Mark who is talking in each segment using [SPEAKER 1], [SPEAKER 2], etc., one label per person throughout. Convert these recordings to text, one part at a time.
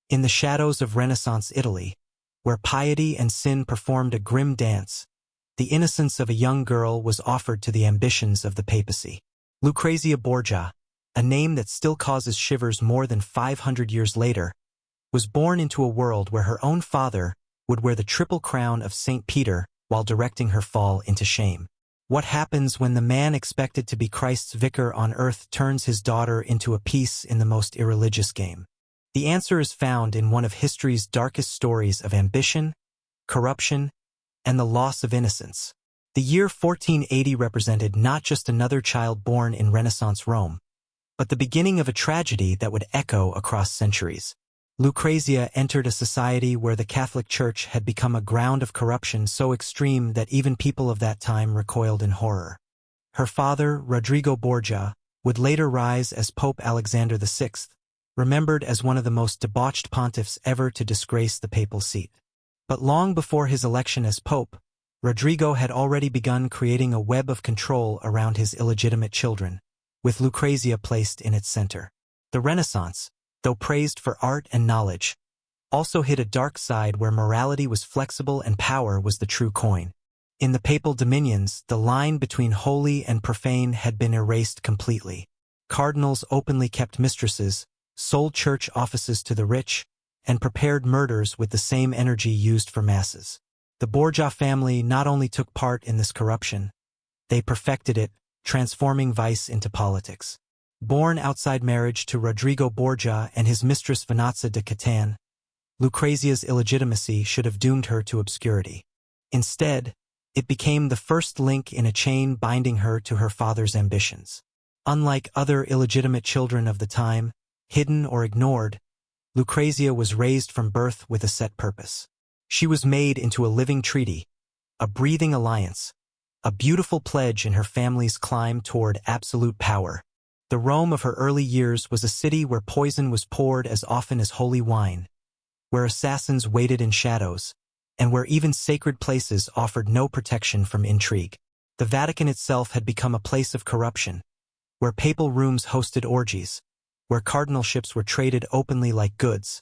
[SPEAKER 1] In the shadows of Renaissance Italy, where piety and sin performed a grim dance, the innocence of a young girl was offered to the ambitions of the papacy. Lucrezia Borgia, a name that still causes shivers more than 500 years later, was born into a world where her own father would wear the triple crown of St. Peter while directing her fall into shame. What happens when the man expected to be Christ's vicar on earth turns his daughter into a piece in the most irreligious game? The answer is found in one of history's darkest stories of ambition, corruption, and the loss of innocence. The year 1480 represented not just another child born in Renaissance Rome, but the beginning of a tragedy that would echo across centuries. Lucrezia entered a society where the Catholic Church had become a ground of corruption so extreme that even people of that time recoiled in horror. Her father, Rodrigo Borgia, would later rise as Pope Alexander VI, remembered as one of the most debauched pontiffs ever to disgrace the papal seat. But long before his election as pope, Rodrigo had already begun creating a web of control around his illegitimate children, with Lucrezia placed in its center. The Renaissance, though praised for art and knowledge, also hid a dark side where morality was flexible and power was the true coin. In the papal dominions, the line between holy and profane had been erased completely. Cardinals openly kept mistresses, sold church offices to the rich, and prepared murders with the same energy used for masses. The Borgia family not only took part in this corruption, they perfected it, transforming vice into politics. Born outside marriage to Rodrigo Borgia and his mistress Venazia de Catan, Lucrezia's illegitimacy should have doomed her to obscurity. Instead, it became the first link in a chain binding her to her father's ambitions. Unlike other illegitimate children of the time, hidden or ignored, Lucrezia was raised from birth with a set purpose. She was made into a living treaty, a breathing alliance, a beautiful pledge in her family's climb toward absolute power. The Rome of her early years was a city where poison was poured as often as holy wine, where assassins waited in shadows, and where even sacred places offered no protection from intrigue. The Vatican itself had become a place of corruption, where papal rooms hosted orgies, where cardinalships were traded openly like goods,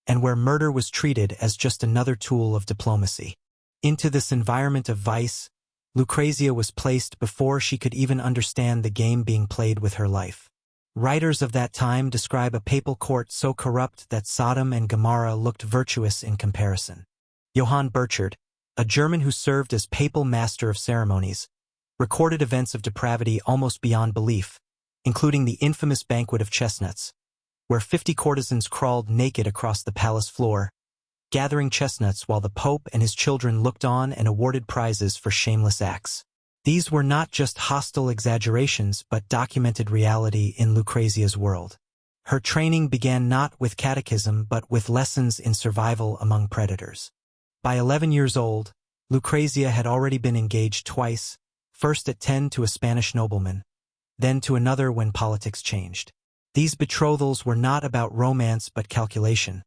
[SPEAKER 1] and where murder was treated as just another tool of diplomacy. Into this environment of vice, Lucrezia was placed before she could even understand the game being played with her life. Writers of that time describe a papal court so corrupt that Sodom and Gomorrah looked virtuous in comparison. Johann Burchard, a German who served as papal master of ceremonies, recorded events of depravity almost beyond belief, including the infamous banquet of chestnuts, where 50 courtesans crawled naked across the palace floor, gathering chestnuts while the Pope and his children looked on and awarded prizes for shameless acts. These were not just hostile exaggerations but documented reality in Lucrezia's world. Her training began not with catechism but with lessons in survival among predators. By 11 years old, Lucrezia had already been engaged twice, first at 10 to a Spanish nobleman, then to another when politics changed. These betrothals were not about romance but calculation,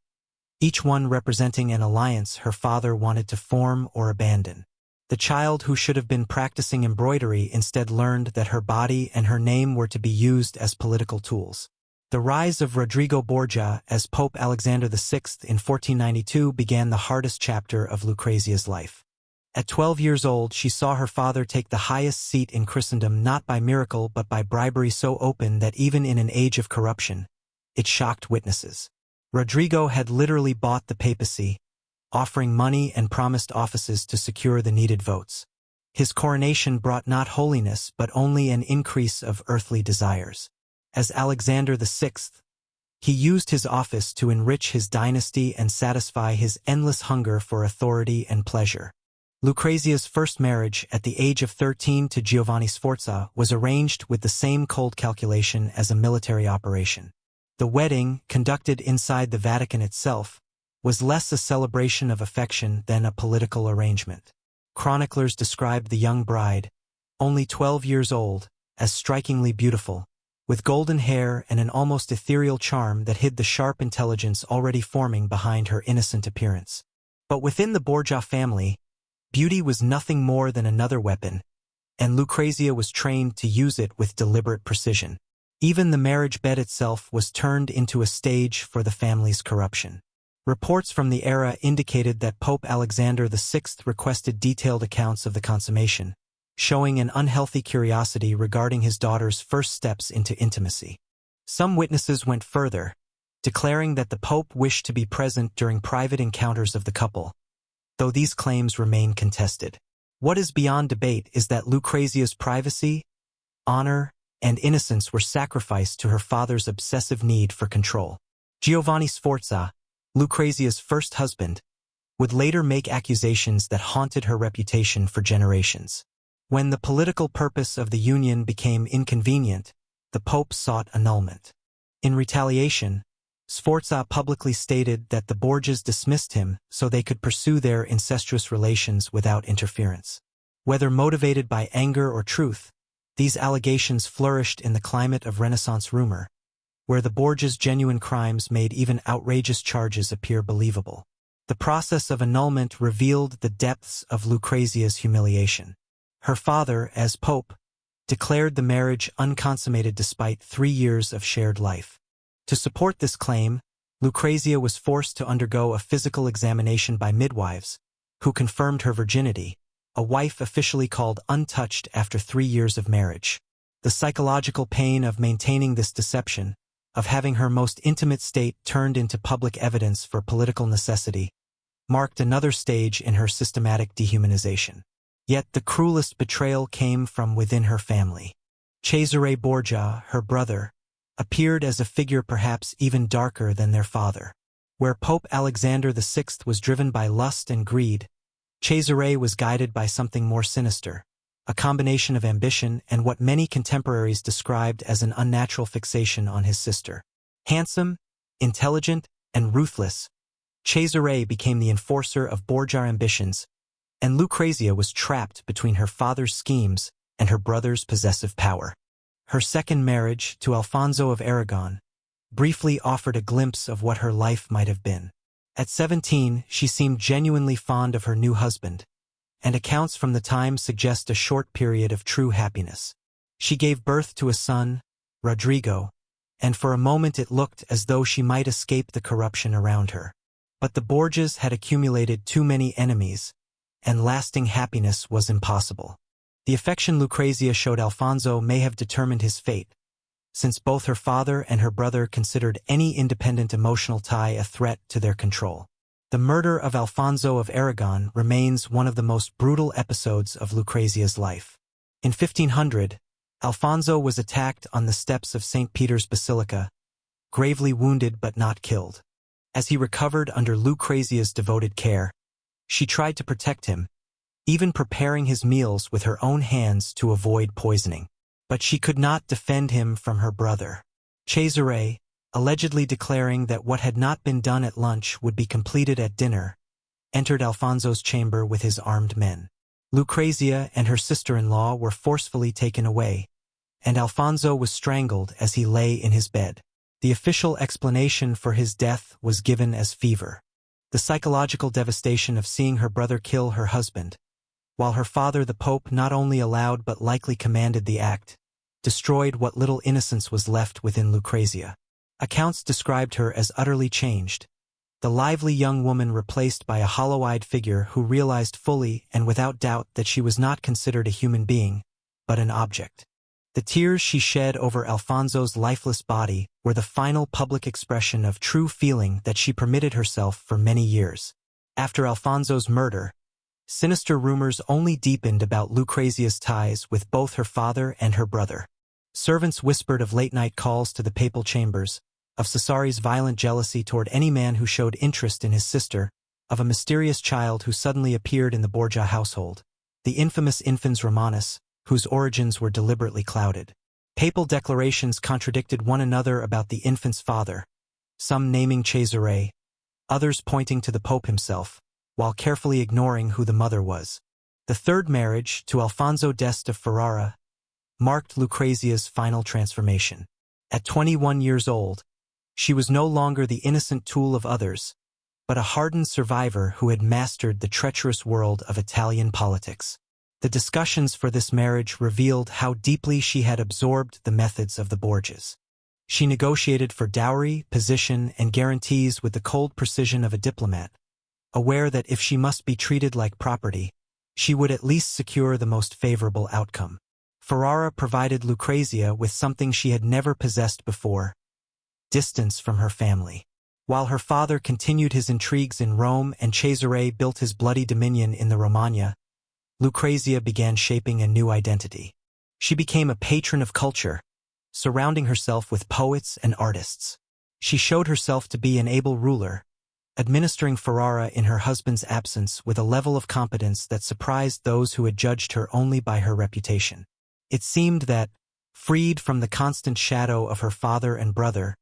[SPEAKER 1] each one representing an alliance her father wanted to form or abandon. The child who should have been practicing embroidery instead learned that her body and her name were to be used as political tools. The rise of Rodrigo Borgia as Pope Alexander VI in 1492 began the hardest chapter of Lucrezia's life. At 12 years old, she saw her father take the highest seat in Christendom not by miracle but by bribery so open that even in an age of corruption, it shocked witnesses. Rodrigo had literally bought the papacy, offering money and promised offices to secure the needed votes. His coronation brought not holiness but only an increase of earthly desires. As Alexander VI, he used his office to enrich his dynasty and satisfy his endless hunger for authority and pleasure. Lucrezia's first marriage at the age of 13 to Giovanni Sforza was arranged with the same cold calculation as a military operation. The wedding, conducted inside the Vatican itself, was less a celebration of affection than a political arrangement. Chroniclers described the young bride, only 12 years old, as strikingly beautiful, with golden hair and an almost ethereal charm that hid the sharp intelligence already forming behind her innocent appearance. But within the Borgia family, beauty was nothing more than another weapon, and Lucrezia was trained to use it with deliberate precision. Even the marriage bed itself was turned into a stage for the family's corruption. Reports from the era indicated that Pope Alexander VI requested detailed accounts of the consummation, showing an unhealthy curiosity regarding his daughter's first steps into intimacy. Some witnesses went further, declaring that the Pope wished to be present during private encounters of the couple, though these claims remain contested. What is beyond debate is that Lucrezia's privacy, honor, and innocence were sacrificed to her father's obsessive need for control. Giovanni Sforza, Lucrezia's first husband, would later make accusations that haunted her reputation for generations. When the political purpose of the union became inconvenient, the Pope sought annulment. In retaliation, Sforza publicly stated that the Borgias dismissed him so they could pursue their incestuous relations without interference. Whether motivated by anger or truth, these allegations flourished in the climate of Renaissance rumor, where the Borgias' genuine crimes made even outrageous charges appear believable. The process of annulment revealed the depths of Lucrezia's humiliation. Her father, as Pope, declared the marriage unconsummated despite 3 years of shared life. To support this claim, Lucrezia was forced to undergo a physical examination by midwives, who confirmed her virginity, a wife officially called untouched after 3 years of marriage. The psychological pain of maintaining this deception, of having her most intimate state turned into public evidence for political necessity, marked another stage in her systematic dehumanization. Yet the cruelest betrayal came from within her family. Cesare Borgia, her brother, appeared as a figure perhaps even darker than their father. Where Pope Alexander VI was driven by lust and greed, Cesare was guided by something more sinister, a combination of ambition and what many contemporaries described as an unnatural fixation on his sister. Handsome, intelligent, and ruthless, Cesare became the enforcer of Borgia ambitions, and Lucrezia was trapped between her father's schemes and her brother's possessive power. Her second marriage, to Alfonso of Aragon, briefly offered a glimpse of what her life might have been. At 17, she seemed genuinely fond of her new husband, and accounts from the time suggest a short period of true happiness. She gave birth to a son, Rodrigo, and for a moment it looked as though she might escape the corruption around her. But the Borgias had accumulated too many enemies, and lasting happiness was impossible. The affection Lucrezia showed Alfonso may have determined his fate, since both her father and her brother considered any independent emotional tie a threat to their control. The murder of Alfonso of Aragon remains one of the most brutal episodes of Lucrezia's life. In 1500, Alfonso was attacked on the steps of St. Peter's Basilica, gravely wounded but not killed. As he recovered under Lucrezia's devoted care, she tried to protect him, even preparing his meals with her own hands to avoid poisoning. But she could not defend him from her brother. Cesare, allegedly declaring that what had not been done at lunch would be completed at dinner, entered Alfonso's chamber with his armed men. Lucrezia and her sister-in-law were forcefully taken away, and Alfonso was strangled as he lay in his bed. The official explanation for his death was given as fever. The psychological devastation of seeing her brother kill her husband, while her father the Pope not only allowed but likely commanded the act, destroyed what little innocence was left within Lucrezia. Accounts described her as utterly changed, the lively young woman replaced by a hollow-eyed figure who realized fully and without doubt that she was not considered a human being, but an object. The tears she shed over Alfonso's lifeless body were the final public expression of true feeling that she permitted herself for many years. After Alfonso's murder, sinister rumors only deepened about Lucrezia's ties with both her father and her brother. Servants whispered of late-night calls to the papal chambers, of Cesare's violent jealousy toward any man who showed interest in his sister, of a mysterious child who suddenly appeared in the Borgia household, the infamous infans Romanus, whose origins were deliberately clouded. Papal declarations contradicted one another about the infant's father, some naming Cesare, others pointing to the Pope himself, while carefully ignoring who the mother was. The third marriage, to Alfonso d'Este of Ferrara, marked Lucrezia's final transformation. At 21 years old, she was no longer the innocent tool of others, but a hardened survivor who had mastered the treacherous world of Italian politics. The discussions for this marriage revealed how deeply she had absorbed the methods of the Borgias. She negotiated for dowry, position, and guarantees with the cold precision of a diplomat, aware that if she must be treated like property, she would at least secure the most favorable outcome. Ferrara provided Lucrezia with something she had never possessed before: distance from her family. While her father continued his intrigues in Rome and Cesare built his bloody dominion in the Romagna, Lucrezia began shaping a new identity. She became a patron of culture, surrounding herself with poets and artists. She showed herself to be an able ruler, administering Ferrara in her husband's absence with a level of competence that surprised those who had judged her only by her reputation. It seemed that, freed from the constant shadow of her father and brother,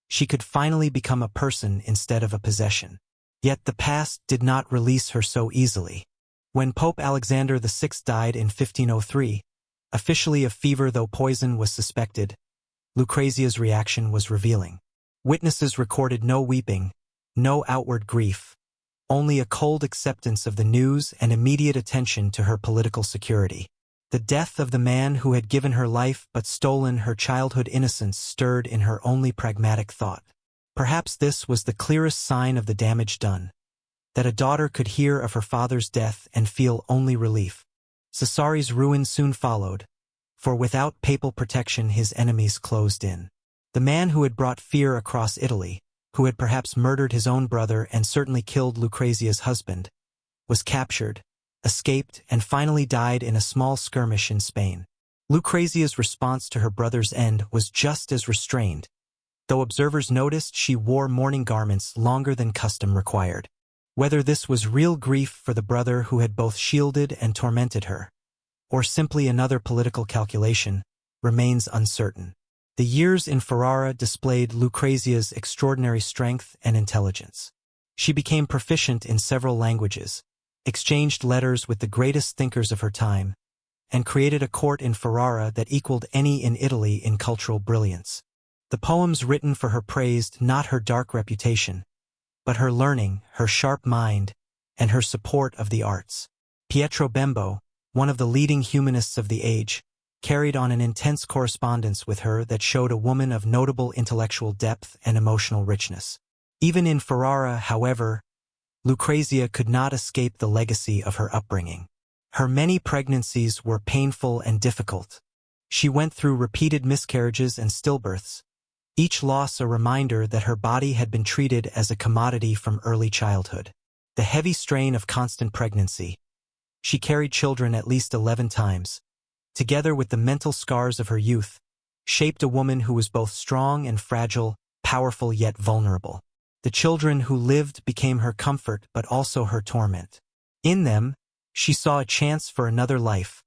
[SPEAKER 1] she could finally become a person instead of a possession. Yet the past did not release her so easily. When Pope Alexander VI died in 1503, officially of fever though poison was suspected, Lucrezia's reaction was revealing. Witnesses recorded no weeping, no outward grief, only a cold acceptance of the news and immediate attention to her political security. The death of the man who had given her life but stolen her childhood innocence stirred in her only pragmatic thought. Perhaps this was the clearest sign of the damage done, that a daughter could hear of her father's death and feel only relief. Cesare's ruin soon followed, for without papal protection his enemies closed in. The man who had brought fear across Italy, who had perhaps murdered his own brother and certainly killed Lucrezia's husband, was captured, escaped, and finally died in a small skirmish in Spain. Lucrezia's response to her brother's end was just as restrained, though observers noticed she wore mourning garments longer than custom required. Whether this was real grief for the brother who had both shielded and tormented her, or simply another political calculation, remains uncertain. The years in Ferrara displayed Lucrezia's extraordinary strength and intelligence. She became proficient in several languages, exchanged letters with the greatest thinkers of her time, and created a court in Ferrara that equaled any in Italy in cultural brilliance. The poems written for her praised not her dark reputation, but her learning, her sharp mind, and her support of the arts. Pietro Bembo, one of the leading humanists of the age, carried on an intense correspondence with her that showed a woman of notable intellectual depth and emotional richness. Even in Ferrara, however, Lucrezia could not escape the legacy of her upbringing. Her many pregnancies were painful and difficult. She went through repeated miscarriages and stillbirths, each loss a reminder that her body had been treated as a commodity from early childhood. The heavy strain of constant pregnancy — she carried children at least 11 times — together with the mental scars of her youth, shaped a woman who was both strong and fragile, powerful yet vulnerable. The children who lived became her comfort but also her torment. In them, she saw a chance for another life,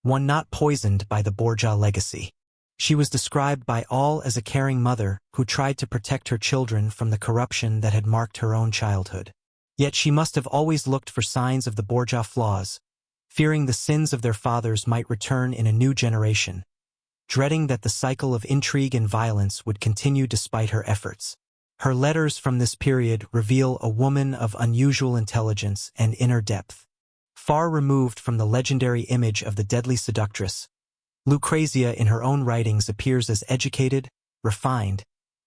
[SPEAKER 1] one not poisoned by the Borgia legacy. She was described by all as a caring mother who tried to protect her children from the corruption that had marked her own childhood. Yet she must have always looked for signs of the Borgia flaws, fearing the sins of their fathers might return in a new generation, dreading that the cycle of intrigue and violence would continue despite her efforts. Her letters from this period reveal a woman of unusual intelligence and inner depth. Far removed from the legendary image of the deadly seductress, Lucrezia in her own writings appears as educated, refined,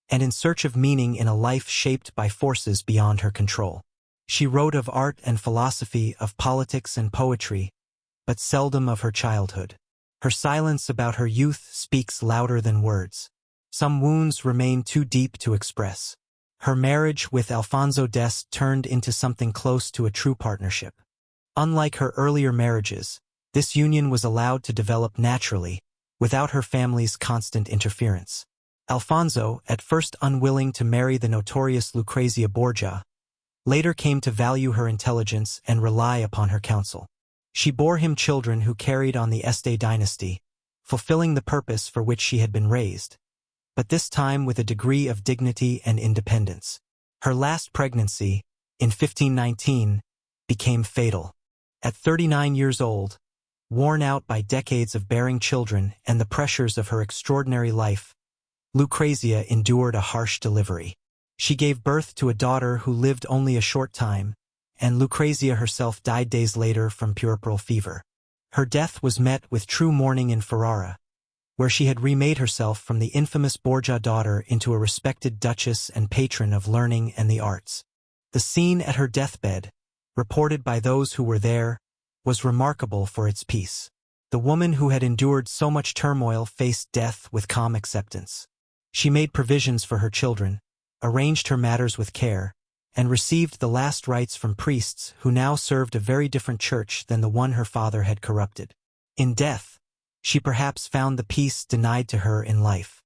[SPEAKER 1] and in search of meaning in a life shaped by forces beyond her control. She wrote of art and philosophy, of politics and poetry, but seldom of her childhood. Her silence about her youth speaks louder than words. Some wounds remain too deep to express. Her marriage with Alfonso d'Este turned into something close to a true partnership. Unlike her earlier marriages, this union was allowed to develop naturally, without her family's constant interference. Alfonso, at first unwilling to marry the notorious Lucrezia Borgia, later came to value her intelligence and rely upon her counsel. She bore him children who carried on the Este dynasty, fulfilling the purpose for which she had been raised, but this time with a degree of dignity and independence. Her last pregnancy, in 1519, became fatal. At 39 years old, worn out by decades of bearing children and the pressures of her extraordinary life, Lucrezia endured a harsh delivery. She gave birth to a daughter who lived only a short time, and Lucrezia herself died days later from puerperal fever. Her death was met with true mourning in Ferrara, where she had remade herself from the infamous Borgia daughter into a respected duchess and patron of learning and the arts. The scene at her deathbed, reported by those who were there, was remarkable for its peace. The woman who had endured so much turmoil faced death with calm acceptance. She made provisions for her children, arranged her matters with care, and received the last rites from priests who now served a very different church than the one her father had corrupted. In death, she perhaps found the peace denied to her in life.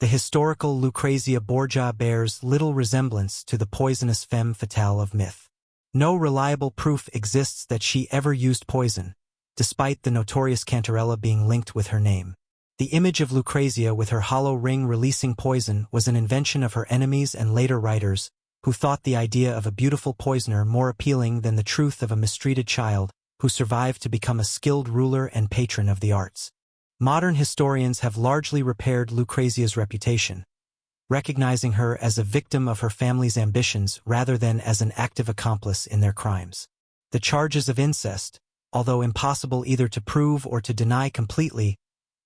[SPEAKER 1] The historical Lucrezia Borgia bears little resemblance to the poisonous femme fatale of myth. No reliable proof exists that she ever used poison, despite the notorious cantarella being linked with her name. The image of Lucrezia with her hollow ring releasing poison was an invention of her enemies and later writers, who thought the idea of a beautiful poisoner more appealing than the truth of a mistreated child who survived to become a skilled ruler and patron of the arts. Modern historians have largely repaired Lucrezia's reputation, recognizing her as a victim of her family's ambitions rather than as an active accomplice in their crimes. The charges of incest, although impossible either to prove or to deny completely,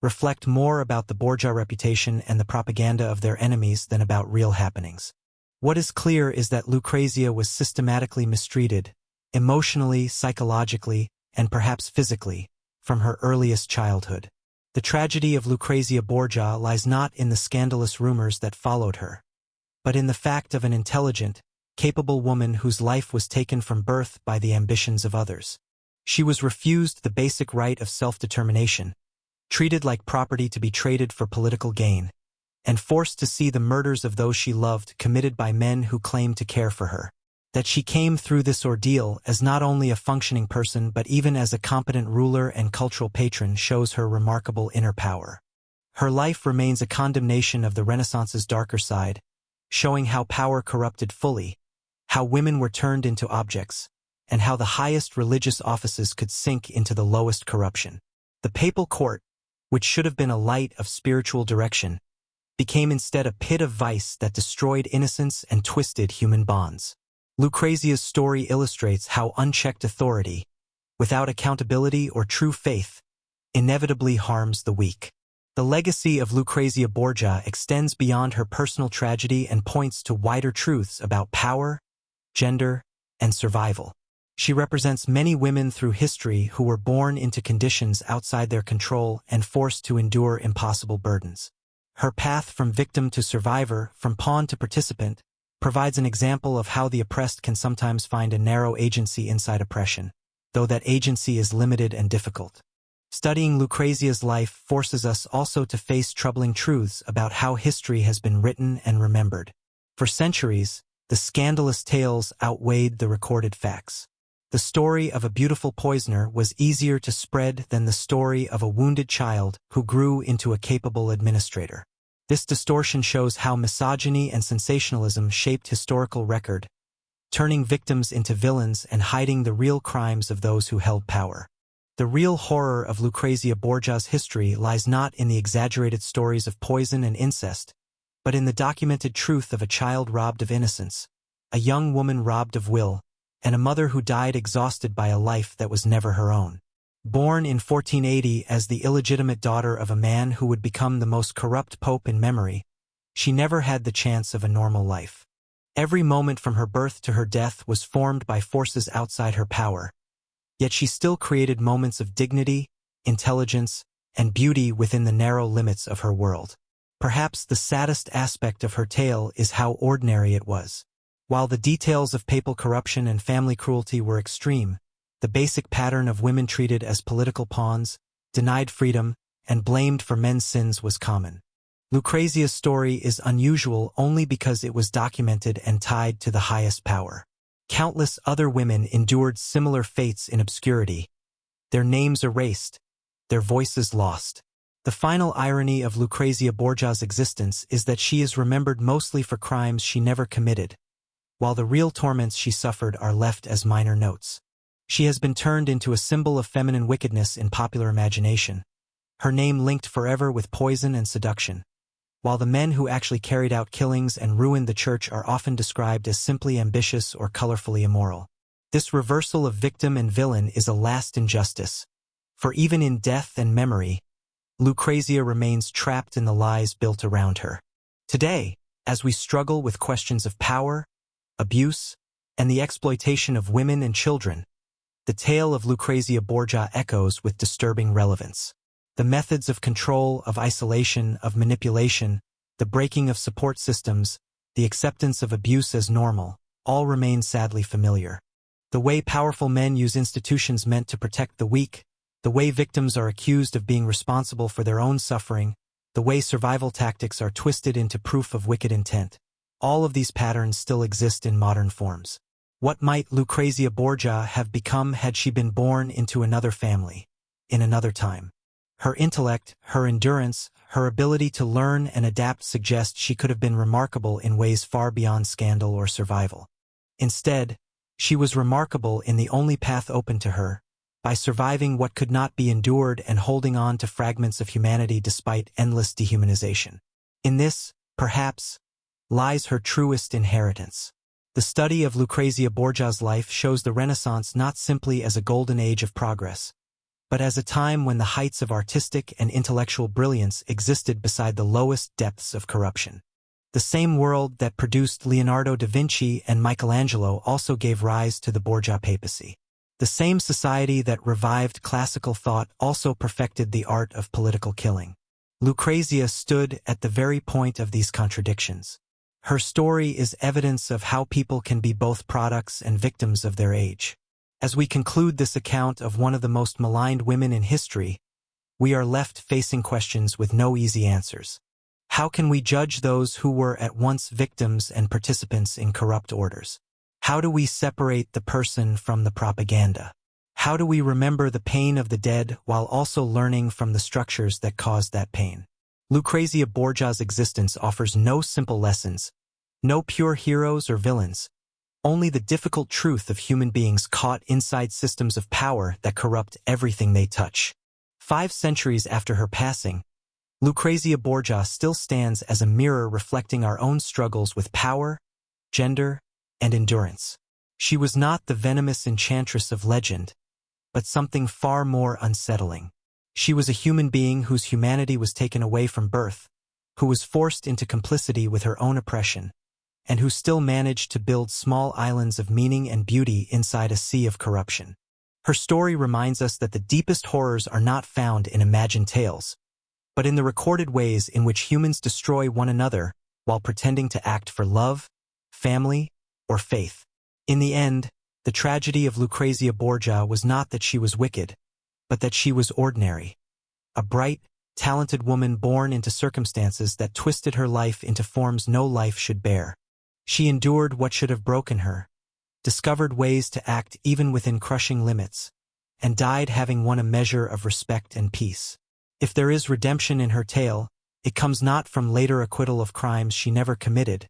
[SPEAKER 1] reflect more about the Borgia reputation and the propaganda of their enemies than about real happenings. What is clear is that Lucrezia was systematically mistreated, emotionally, psychologically, and perhaps physically, from her earliest childhood. The tragedy of Lucrezia Borgia lies not in the scandalous rumors that followed her, but in the fact of an intelligent, capable woman whose life was taken from birth by the ambitions of others. She was refused the basic right of self-determination, treated like property to be traded for political gain, and forced to see the murders of those she loved committed by men who claimed to care for her. That she came through this ordeal as not only a functioning person but even as a competent ruler and cultural patron shows her remarkable inner power. Her life remains a condemnation of the Renaissance's darker side, showing how power corrupted fully, how women were turned into objects, and how the highest religious offices could sink into the lowest corruption. The papal court, which should have been a light of spiritual direction, became instead a pit of vice that destroyed innocence and twisted human bonds. Lucrezia's story illustrates how unchecked authority, without accountability or true faith, inevitably harms the weak. The legacy of Lucrezia Borgia extends beyond her personal tragedy and points to wider truths about power, gender, and survival. She represents many women through history who were born into conditions outside their control and forced to endure impossible burdens. Her path from victim to survivor, from pawn to participant, provides an example of how the oppressed can sometimes find a narrow agency inside oppression, though that agency is limited and difficult. Studying Lucrezia's life forces us also to face troubling truths about how history has been written and remembered. For centuries, the scandalous tales outweighed the recorded facts. The story of a beautiful poisoner was easier to spread than the story of a wounded child who grew into a capable administrator. This distortion shows how misogyny and sensationalism shaped historical record, turning victims into villains and hiding the real crimes of those who held power. The real horror of Lucrezia Borgia's history lies not in the exaggerated stories of poison and incest, but in the documented truth of a child robbed of innocence, a young woman robbed of will, and a mother who died exhausted by a life that was never her own. Born in 1480 as the illegitimate daughter of a man who would become the most corrupt pope in memory, she never had the chance of a normal life. Every moment from her birth to her death was formed by forces outside her power, yet she still created moments of dignity, intelligence, and beauty within the narrow limits of her world. Perhaps the saddest aspect of her tale is how ordinary it was. While the details of papal corruption and family cruelty were extreme, the basic pattern of women treated as political pawns, denied freedom, and blamed for men's sins was common. Lucrezia's story is unusual only because it was documented and tied to the highest power. Countless other women endured similar fates in obscurity, their names erased, their voices lost. The final irony of Lucrezia Borgia's existence is that she is remembered mostly for crimes she never committed, while the real torments she suffered are left as minor notes. She has been turned into a symbol of feminine wickedness in popular imagination, her name linked forever with poison and seduction, while the men who actually carried out killings and ruined the church are often described as simply ambitious or colorfully immoral. This reversal of victim and villain is a last injustice, for even in death and memory, Lucrezia remains trapped in the lies built around her. Today, as we struggle with questions of power, abuse, and the exploitation of women and children, the tale of Lucrezia Borgia echoes with disturbing relevance. The methods of control, of isolation, of manipulation, the breaking of support systems, the acceptance of abuse as normal, all remain sadly familiar. The way powerful men use institutions meant to protect the weak, the way victims are accused of being responsible for their own suffering, the way survival tactics are twisted into proof of wicked intent. All of these patterns still exist in modern forms. What might Lucrezia Borgia have become had she been born into another family, in another time? Her intellect, her endurance, her ability to learn and adapt suggest she could have been remarkable in ways far beyond scandal or survival. Instead, she was remarkable in the only path open to her, by surviving what could not be endured and holding on to fragments of humanity despite endless dehumanization. In this, perhaps, lies her truest inheritance. The study of Lucrezia Borgia's life shows the Renaissance not simply as a golden age of progress, but as a time when the heights of artistic and intellectual brilliance existed beside the lowest depths of corruption. The same world that produced Leonardo da Vinci and Michelangelo also gave rise to the Borgia papacy. The same society that revived classical thought also perfected the art of political killing. Lucrezia stood at the very point of these contradictions. Her story is evidence of how people can be both products and victims of their age. As we conclude this account of one of the most maligned women in history, we are left facing questions with no easy answers. How can we judge those who were at once victims and participants in corrupt orders? How do we separate the person from the propaganda? How do we remember the pain of the dead while also learning from the structures that caused that pain? Lucrezia Borgia's existence offers no simple lessons, no pure heroes or villains, only the difficult truth of human beings caught inside systems of power that corrupt everything they touch. 5 centuries after her passing, Lucrezia Borgia still stands as a mirror reflecting our own struggles with power, gender, and endurance. She was not the venomous enchantress of legend, but something far more unsettling. She was a human being whose humanity was taken away from birth, who was forced into complicity with her own oppression, and who still managed to build small islands of meaning and beauty inside a sea of corruption. Her story reminds us that the deepest horrors are not found in imagined tales, but in the recorded ways in which humans destroy one another while pretending to act for love, family, or faith. In the end, the tragedy of Lucrezia Borgia was not that she was wicked, but that she was ordinary. A bright, talented woman born into circumstances that twisted her life into forms no life should bear. She endured what should have broken her, discovered ways to act even within crushing limits, and died having won a measure of respect and peace. If there is redemption in her tale, it comes not from later acquittal of crimes she never committed,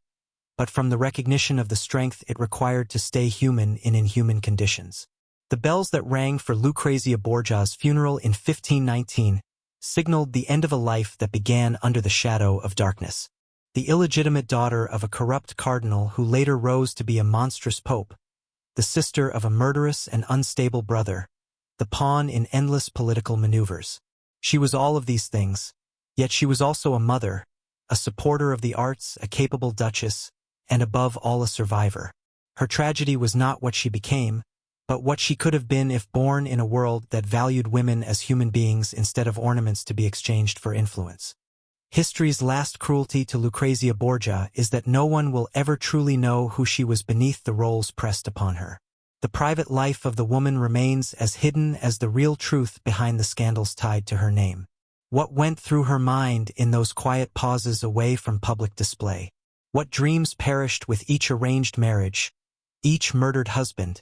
[SPEAKER 1] but from the recognition of the strength it required to stay human in inhuman conditions. The bells that rang for Lucrezia Borgia's funeral in 1519 signaled the end of a life that began under the shadow of darkness. The illegitimate daughter of a corrupt cardinal who later rose to be a monstrous pope, the sister of a murderous and unstable brother, the pawn in endless political maneuvers. She was all of these things, yet she was also a mother, a supporter of the arts, a capable duchess, and above all a survivor. Her tragedy was not what she became, but what she could have been if born in a world that valued women as human beings instead of ornaments to be exchanged for influence. History's last cruelty to Lucrezia Borgia is that no one will ever truly know who she was beneath the roles pressed upon her. The private life of the woman remains as hidden as the real truth behind the scandals tied to her name. What went through her mind in those quiet pauses away from public display? What dreams perished with each arranged marriage, each murdered husband,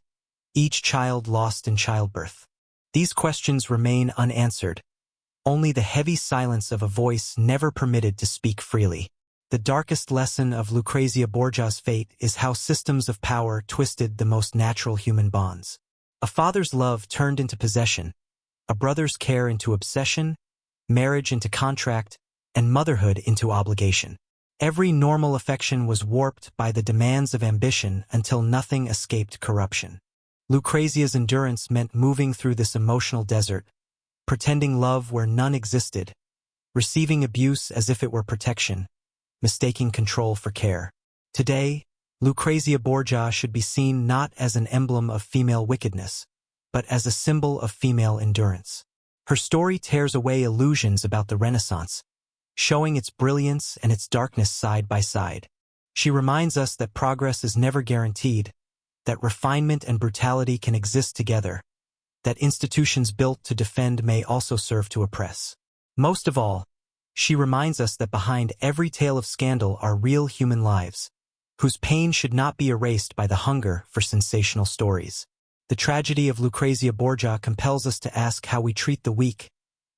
[SPEAKER 1] each child lost in childbirth? These questions remain unanswered, only the heavy silence of a voice never permitted to speak freely. The darkest lesson of Lucrezia Borgia's fate is how systems of power twisted the most natural human bonds. A father's love turned into possession, a brother's care into obsession, marriage into contract, and motherhood into obligation. Every normal affection was warped by the demands of ambition until nothing escaped corruption. Lucrezia's endurance meant moving through this emotional desert, pretending love where none existed, receiving abuse as if it were protection, mistaking control for care. Today, Lucrezia Borgia should be seen not as an emblem of female wickedness, but as a symbol of female endurance. Her story tears away illusions about the Renaissance, showing its brilliance and its darkness side by side. She reminds us that progress is never guaranteed, that refinement and brutality can exist together, that institutions built to defend may also serve to oppress. Most of all, she reminds us that behind every tale of scandal are real human lives, whose pain should not be erased by the hunger for sensational stories. The tragedy of Lucrezia Borgia compels us to ask how we treat the weak,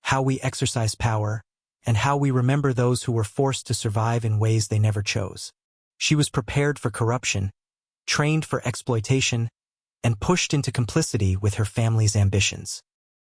[SPEAKER 1] how we exercise power, and how we remember those who were forced to survive in ways they never chose. She was prepared for corruption, trained for exploitation, and pushed into complicity with her family's ambitions.